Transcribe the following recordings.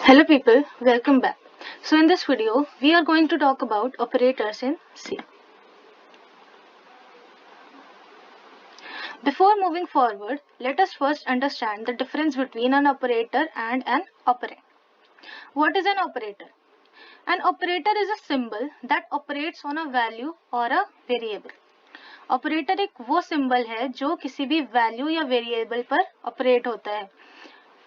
Hello people, welcome back. So in this video, we are going to talk about operators in C. Before moving forward, let us first understand the difference between an operator and an operand. What is an operator? An operator is a symbol that operates on a value or a variable. Operator एक वो symbol है जो किसी भी value या variable पर operate होता है,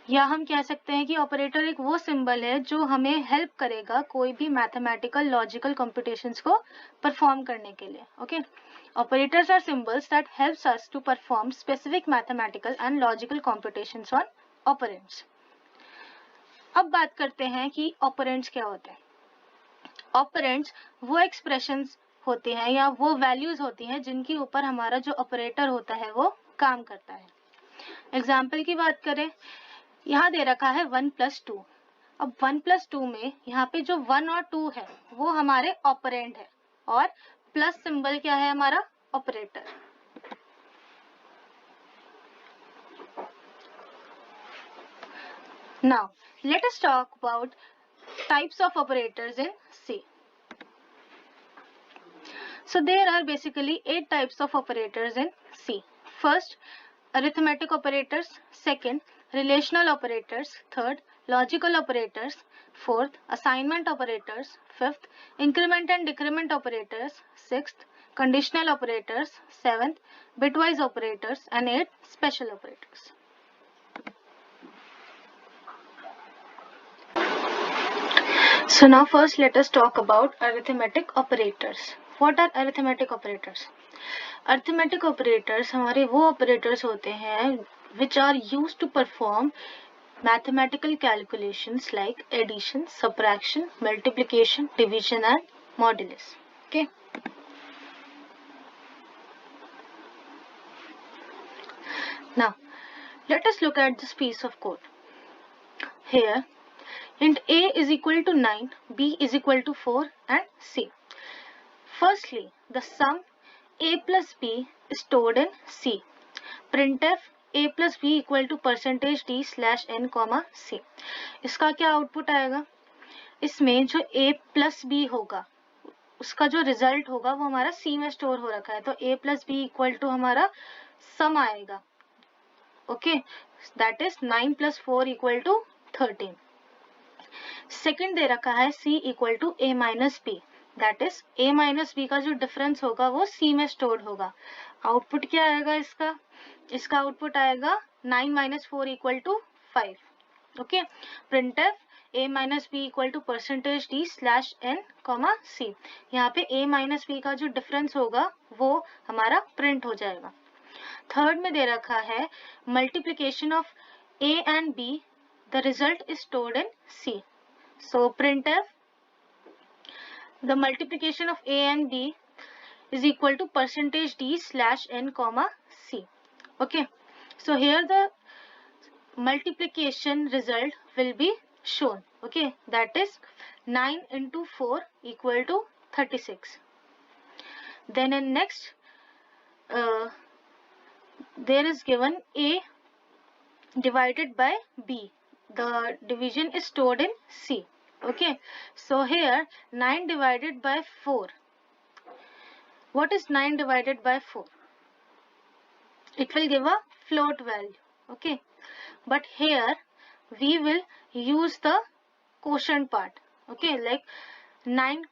या हम कह सकते हैं कि ऑपरेटर एक वो सिंबल है जो हमें हेल्प करेगा कोई भी मैथमेटिकल लॉजिकल कंप्यूटेशंस को परफॉर्म करने के लिए. Okay, operators are symbols that helps us to perform specific mathematical and logical computations on operands. अब बात करते हैं कि ऑपरेंड्स क्या होते हैं. ऑपरेंड्स वो एक्सप्रेशंस होते हैं या वो वैल्यूज होती हैं जिनके ऊपर हमारा जो ऑपरेटर होता है वो काम करता है. एग्जाम्पल की बात करें, यहाँ दे रखा है 1 + 2. अब 1 + 2 में यहाँ पे जो 1 और 2 है वो हमारे ऑपरेंड है और प्लस सिंबल क्या है हमारा operator. Now let us talk about types of operators in C. So there are basically 8 types of operators in C. First, arithmetic operators. Second, relational operators. Third, logical operators. Fourth, assignment operators. Fifth, increment and decrement operators. Sixth, conditional operators. Seventh, bitwise operators. And eighth, special operators. So now first let us talk about arithmetic operators. What are arithmetic operators? Arithmetic operators हमारे वो operators होते हैं which are used to perform mathematical calculations like addition, subtraction, multiplication, division and modulus. Okay. Now let us look at this piece of code. Here int a is equal to 9, b is equal to 4 and c. Firstly, the sum a plus b is stored in C. Printf a plus b equal to %d slash n comma c. इसका क्या output आएगा? इसमें जो a plus b होगा उसका जो result होगा वो हमारा C में स्टोर हो रखा है, तो a plus b equal to हमारा सम आएगा. Okay, that is 9 + 4 equal to 13. Second दे रखा है C equal to a minus b. That is a minus B का जो डिफरेंस होगा वो C में स्टोर्ड होगा. आउटपुट क्या आएगा इसका? इसका आउटपुट आएगा 9 - 4 equal to 5. Okay, printf a minus B equal to %d slash n comma c. यहाँ पे a माइनस बी का जो डिफरेंस होगा वो हमारा प्रिंट हो जाएगा. थर्ड में दे रखा है multiplication of a and b. The result is stored in C. So printf the multiplication of a and b is equal to %d slash n comma c. Okay, so here the multiplication result will be shown. Okay, that is 9 into 4 equal to 36. Then in next there is given a divided by b. The division is stored in C. Okay, so here 9 divided by 4. What is 9 divided by 4? It will give a float value. Okay, but here we will use the quotient part. Okay, like 9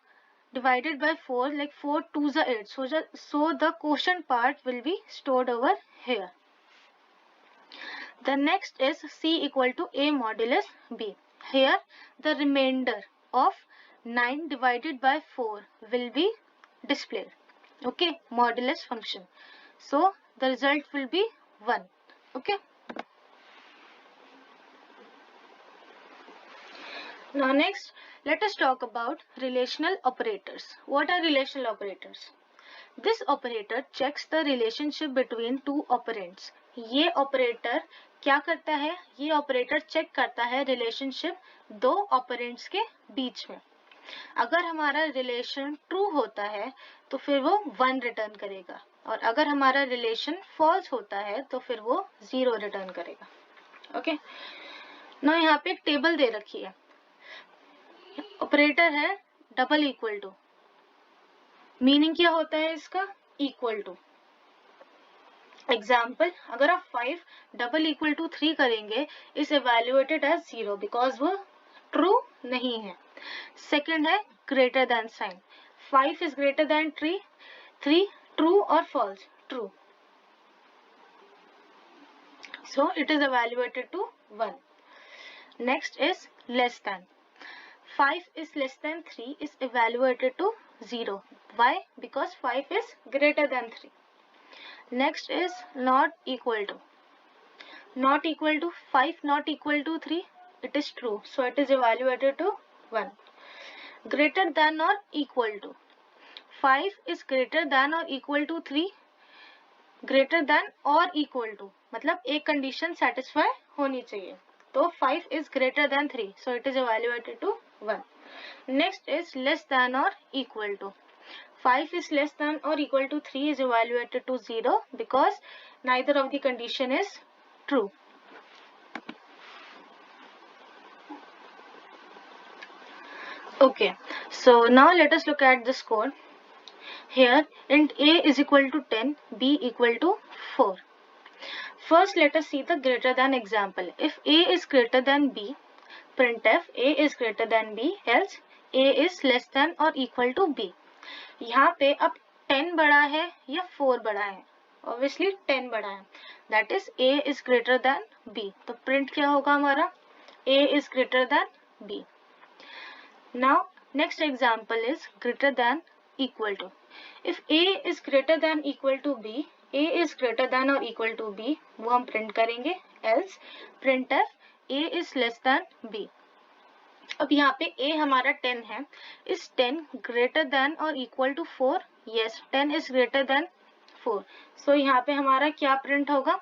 divided by 4, like 4 2s are 8. So the quotient part will be stored over here. The next is C equal to a modulus b. Here the remainder of 9 divided by 4 will be displayed. Okay, modulus function. So the result will be 1. Okay. Now next let us talk about relational operators. What are relational operators? This operator checks the relationship between two operands. ये operator क्या करता है? ये operator check करता है relationship दो operands के बीच में. अगर हमारा रिलेशन ट्रू होता है तो फिर वो 1 रिटर्न करेगा, और अगर हमारा रिलेशन फॉल्स होता है तो फिर वो 0 रिटर्न करेगा. ओके, ना यहाँ पे एक टेबल दे रखी है. ऑपरेटर है डबल इक्वल टू, मीनिंग क्या होता है इसका, इक्वल टू। एग्जाम्पल, अगर आप 5 डबल इक्वल टू 3 करेंगे, इज इवेल्युएटेड एज 0 बिकॉज वो ट्रू नहीं है। सेकेंड है greater than sign, 5 is greater than 3, true और false, true, so it is evaluated to 1. Next is less than, 5 is less than 3 is evaluated to 0. Why? Because 5 is greater than 3. Next is not equal to, 5 not equal to 3, it is true, so it is evaluated to 1. Greater than or equal to, 5 is greater than or equal to 3, greater than or equal to मतलब एक condition satisfy होनी चाहिए, तो 5 is greater than 3, so it is evaluated to 1. Next is less than or equal to, 5 is less than or equal to 3 is evaluated to 0 because neither of the condition is true. Okay, so now let us look at this code. Here int a is equal to 10, b equal to 4. First let us see the greater than example. If a is greater than b, printf a is greater than b, else a is less than or equal to b. यहाँ पे अब 10 बड़ा है या 4 बड़ा है, obviously 10 बड़ा है, that is a is greater than b, तो print क्या होगा हमारा, a is greater than b. Now next example is greater than equal to. If a is greater than equal to b, a is greater than or equal to b, वो हम print करेंगे, else printf a is less than b. अब यहाँ पे a हमारा 10 है, is 10 greater than or equal to 4? Yes, 10 is greater than 4. So यहाँ पे हमारा क्या प्रिंट होगा,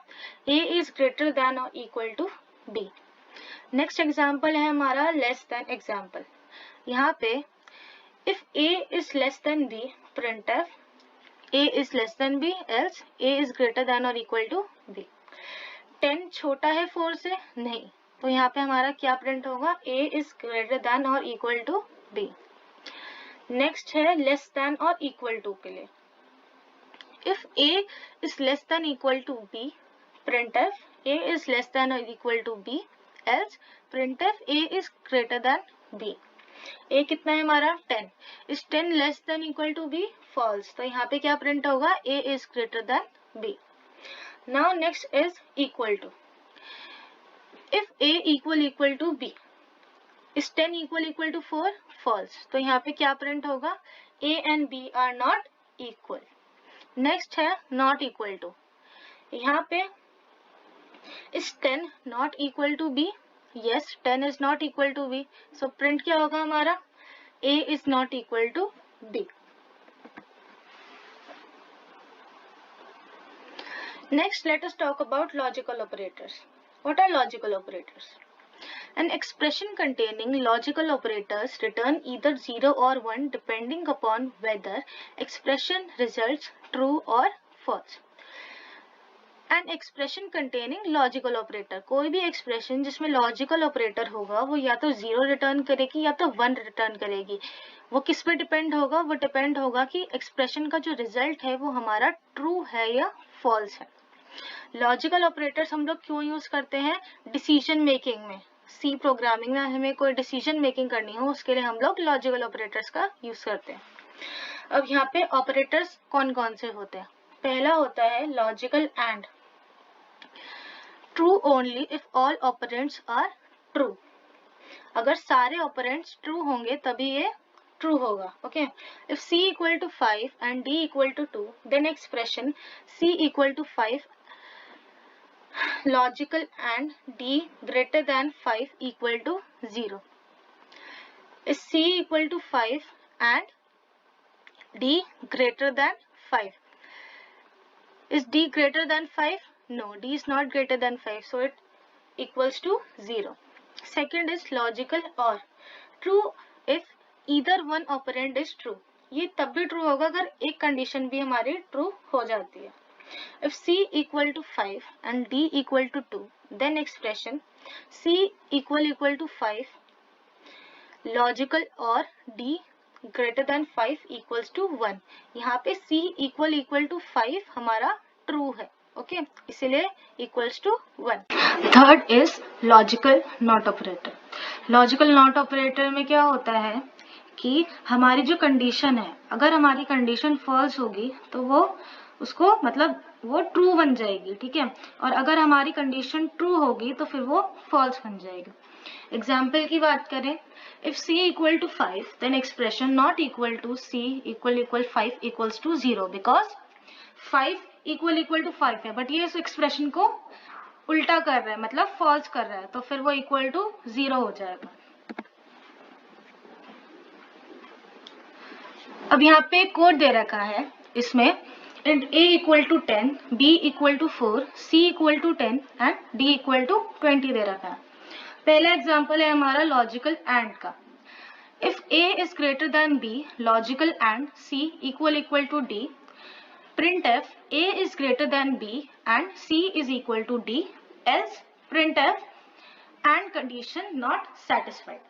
a is greater than or equal to b. Next example है हमारा लेस देन एग्जाम्पल. यहाँ पे if a is less than b, printf a is less than b, else a is greater than or equal to b. 10 छोटा है 4 से, नहीं, तो यहाँ पे हमारा क्या प्रिंट होगा, a is greater than or equal to b. Next है less than or equal to के लिए. if a is less than equal to b, printf a is less than or equal to b, else printf a is greater than b. a कितना है हमारा 10, is 10 less than equal to b, false, तो यहाँ पे क्या print होगा, a is greater than b. Now next is equal to. if a equal to b, is 10 equal to 4, false, तो यहाँ पे क्या प्रिंट होगा, a and b are not equal. Next है not equal to. यहाँ पे is 10 not equal to b, yes 10 is not equal to b, so print क्या होगा हमारा, a is not equal to b. Next let us talk about logical operators. What are logical operators? An expression containing logical operators return either 0 or 1 depending upon whether expression results true or false. An expression containing logical operator, कोई भी expression जिसमें logical operator होगा वो या तो 0 return करेगी या तो 1 रिटर्न करेगी. वो किस पे डिपेंड होगा, वो डिपेंड होगा कि एक्सप्रेशन का जो रिजल्ट है वो हमारा ट्रू है या फॉल्स है. लॉजिकल ऑपरेटर्स हम लोग क्यों यूज करते हैं, डिसीजन मेकिंग में, सी प्रोग्रामिंग में हमें कोई डिसीजन मेकिंग करनी हो उसके लिए हम लोग लॉजिकल ऑपरेटर्स का यूज करते हैं. अब यहाँ पे ऑपरेटर्स कौन कौन से होते हैं, पहला होता है logical and, true only if all operands are true, अगर सारे ऑपरेंड्स ट्रू होंगे तभी ये ट्रू होगा. Okay, if c equal to 5 and d equal to 2, then expression c equal to 5 logical and d greater than 5 equal to 0. If c equal to 5 and d greater than 5, is d greater than 5? No, d is not greater than 5, so it equals to 0. Second is logical or, true if either one operand is true. ये तब भी true होगा अगर एक condition भी हमारी true हो जाती है. If c equal to 5 and d equal to 2, then expression c equal to 5 logical or D greater than 5 equals to 1। यहाँ पे C इक्वल टू 5 हमारा ट्रू है, ओके, इसीलिए equals to 1। Third is logical not operator. Logical not operator में क्या होता है कि हमारी जो कंडीशन है, अगर हमारी कंडीशन फॉल्स होगी तो वो उसको मतलब वो ट्रू बन जाएगी, ठीक है, और अगर हमारी कंडीशन ट्रू होगी तो फिर वो फॉल्स बन जाएगी। एग्जाम्पल की बात करें, if c equal to 5 then expression not equal to c equal 5 equals to 0 because 5 equal to 5 है, बट ये इस एक्सप्रेशन को उल्टा कर रहा है, मतलब फॉल्स कर रहा है, तो फिर वो इक्वल टू 0 हो जाएगा। अब यहाँ पे कोड दे रखा है, इसमें int a equal to 10, b equal to 4, c equal to 10 and d equal to 20 दे रखा है। पहला एग्जाम्पल है हमारा लॉजिकल एंड का। If a is greater than b, logical and c equal to d, printf a is greater than b and c is equal to d, else printf and condition not satisfied।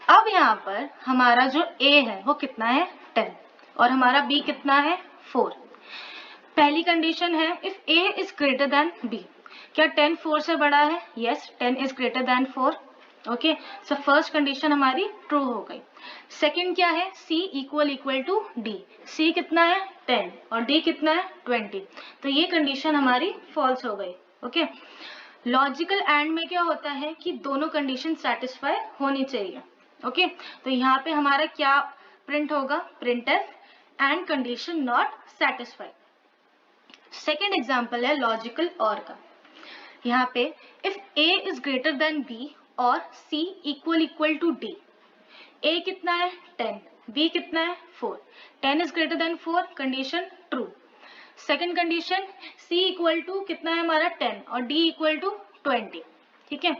अब यहाँ पर हमारा जो a है वो कितना है 10 और हमारा b कितना है 4। पहली कंडीशन है if a is greater than b, क्या 10 4 से बड़ा है? yes, 10 is greater than 4, okay, so first condition हमारी ट्रू हो गई। सेकंड क्या है, c equal to d, c कितना है 10 और d कितना है 20, तो ये कंडीशन हमारी फॉल्स हो गई, ओके। लॉजिकल एंड में क्या होता है कि दोनों कंडीशन सेटिस्फाई होनी चाहिए, ओके, तो यहाँ पे हमारा क्या प्रिंट होगा, printf and condition not satisfied. Second example है लॉजिकल और का। यहाँ पे if a is greater than b or c equal to d, a कितना है 10, b कितना है 4, 10 is greater than 4, condition true. Second condition c equal to कितना है हमारा 10 और d इक्वल टू 20, ठीक है,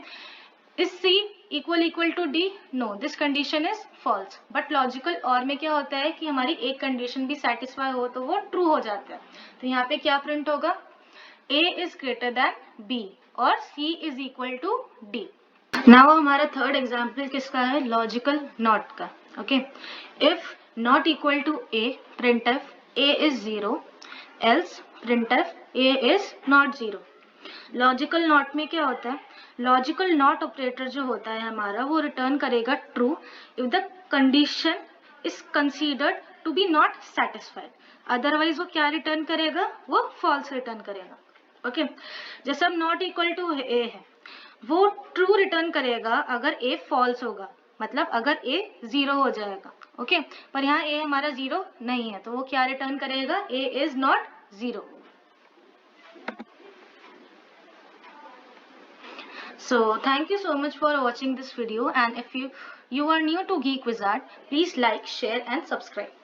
is c equal to d, no, this condition is false. But logical or में क्या होता है कि हमारी एक कंडीशन भी सेटिस्फाई हो तो वो ट्रू हो जाता है, तो यहाँ पे क्या प्रिंट होगा, a is greater than b or c is equal to d। Now हमारा थर्ड एग्जाम्पल किसका है, लॉजिकल नॉट का, okay. If not equal to a, printf a is 0, else printf a is not 0। Logical not में क्या होता है, logical not operator जो होता है हमारा वो रिटर्न करेगा true if the condition is considered to be not satisfied, otherwise वो क्या रिटर्न करेगा, वो फॉल्स रिटर्न करेगा, ओके। जैसे अब नॉट इक्वल टू a है, वो ट्रू रिटर्न करेगा अगर a फॉल्स होगा, मतलब अगर a 0 हो जाएगा, ओके, पर यहाँ a हमारा 0 नहीं है, तो वो क्या रिटर्न करेगा, a is not 0। So thank you so much for watching this video, and if you are new to Geek Wizard, please like, share and subscribe.